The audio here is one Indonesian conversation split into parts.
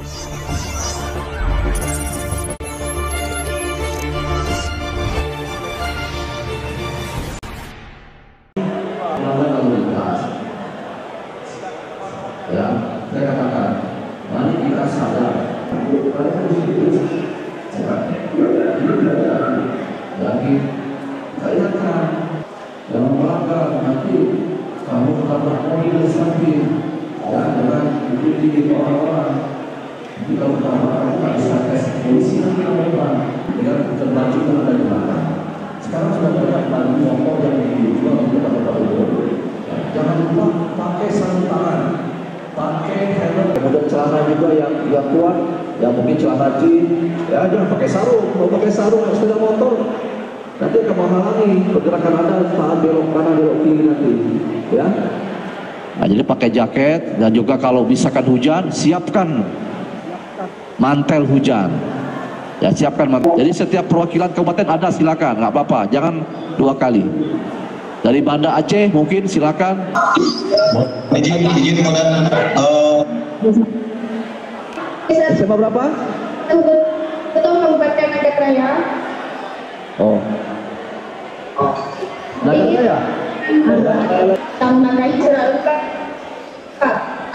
Ya, saya katakan, mari kita sadar. Lagi, saya ingatkan, dalam rangka nanti kamu tetaplah mobil samping, dan dengan ikuti orang-orang. Jadi kalau kamu nggak bisa tes polisi nanti kamu dengan keterlanjutan ada di belakang. Sekarang sudah banyak lagi motor yang dijual di kota-kota umum. Jangan lupa pakai sarung tangan, pakai helm, kemudian celana juga yang kuat, yang mungkin celana jeans. Ya jangan pakai sarung. Kalau pakai sarung sepeda motor nanti akan menghalangi pergerakan Anda saat belok kanan belok kiri nanti. Ya. Nah, jadi pakai jaket dan juga kalau misalkan hujan siapkan mantel hujan. Ya siapkan mantel. Jadi setiap perwakilan kabupaten ada, silakan, nggak apa-apa, jangan 2 kali. Dari Banda Aceh mungkin silakan. Izin kemudian SMA berapa? Ketua Kabupaten Naga Raya. Oh. Naga Raya. Memakai surat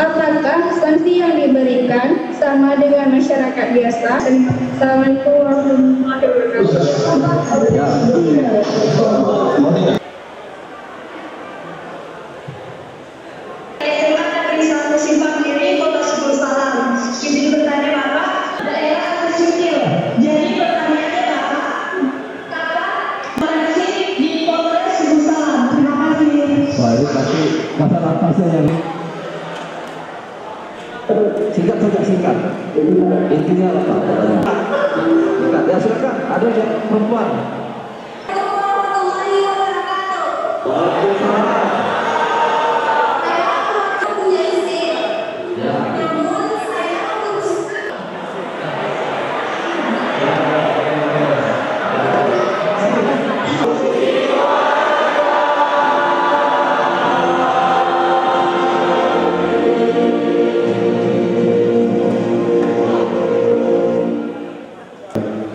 apakah sanksi yang diberikan sama dengan masyarakat biasa? Assalamualaikum warahmatullahi wabarakatuh. Masalah atasnya yang singkat saja, singkat. Intinya apa? Singkat. Ya silakan. Ada yang perempuan.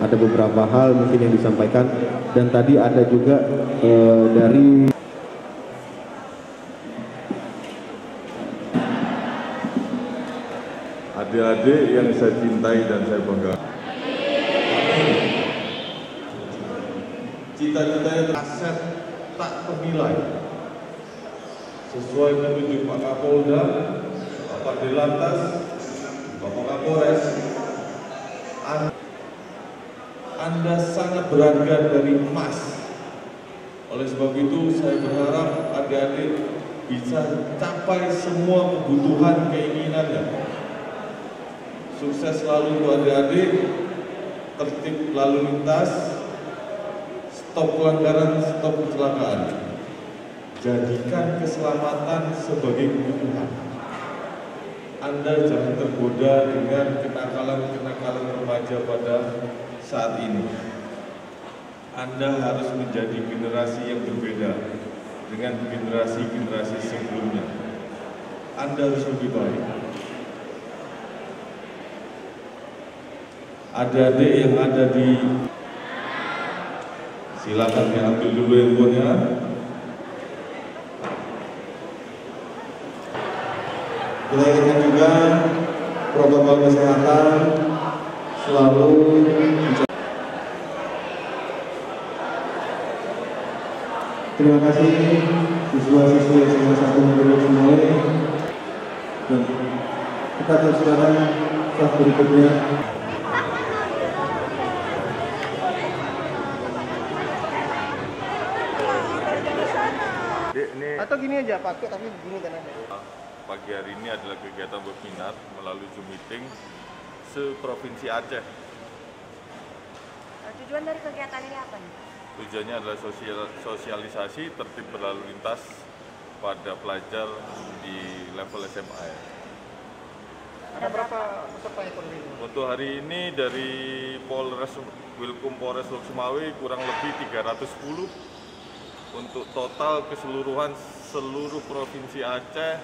Ada beberapa hal mungkin yang disampaikan, dan tadi ada juga dari adik-adik yang saya cintai dan saya banggakan. Cita-citanya aset tak ternilai, sesuai petunjuk Pak Kapolda, Bapak Dirlantas, Bapak Kapolres. Anda sangat berharga dari emas. Oleh sebab itu saya berharap adik-adik bisa capai semua kebutuhan keinginannya. Sukses selalu untuk adik-adik, tertib lalu lintas, stop pelanggaran, stop kecelakaan. Jadikan keselamatan sebagai kebutuhan. Anda jangan tergoda dengan kenakalan-kenakalan remaja pada saat ini. Anda harus menjadi generasi yang berbeda dengan generasi-generasi sebelumnya. Anda harus lebih baik. Adik-adik yang ada di, silakan diambil dulu handphonenya. kita ingatkan juga protokol kesehatan selalu. Terima kasih siswa-siswi SMA 1 Negeri Sumawe, dan kita teruskan kelas berikutnya. Atau gini aja pakai tapi begini kan ada. Pagi hari ini adalah kegiatan webinar melalui Zoom meeting se-Provinsi Aceh. Tujuan dari kegiatan ini apa nih? Tujuannya adalah sosialisasi tertib berlalu lintas pada pelajar di level SMA. Ada berapa peserta yang ini? Untuk hari ini dari Wilkum Polres Lok Sumawe kurang lebih 310. Untuk total keseluruhan seluruh Provinsi Aceh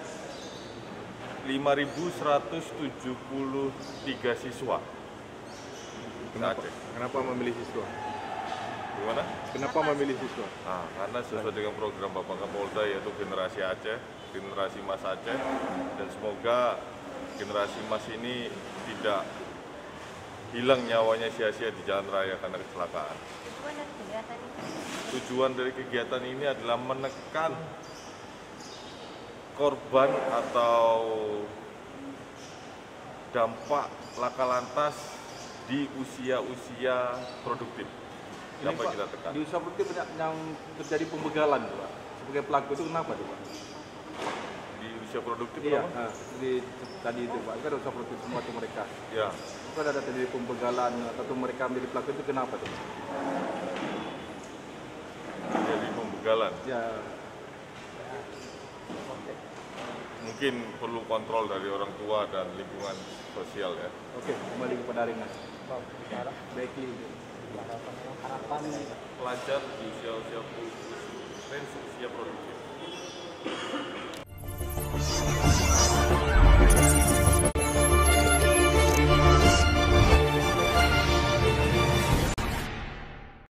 5.173 siswa. Kenapa memilih siswa? Gimana? Kenapa memilih siswa? Nah, karena sesuai dengan program Bapak Kapolda yaitu generasi Aceh, generasi Mas Aceh, dan semoga generasi Mas ini tidak hilang nyawanya sia-sia di jalan raya karena kecelakaan. Tujuan dari kegiatan ini adalah menekan korban atau dampak laka lantas di usia-usia produktif. Dapat kita tekan. Di usia produktif banyak yang terjadi pembegalan, Pak. Sebagai pelaku itu kenapa, Pak? Di usia produktif Iya, apa? tadi itu, Pak. Kan usia produktif semua itu mereka. Ya. Kan ada terjadi pembegalan atau mereka menjadi pelaku itu kenapa, tuh? Jadi pembegalan. Ya. Mungkin perlu kontrol dari orang tua dan lingkungan sosial ya. Oke, kembali kepada Ringan. Baik, Harapan Pelajar di usia produktif.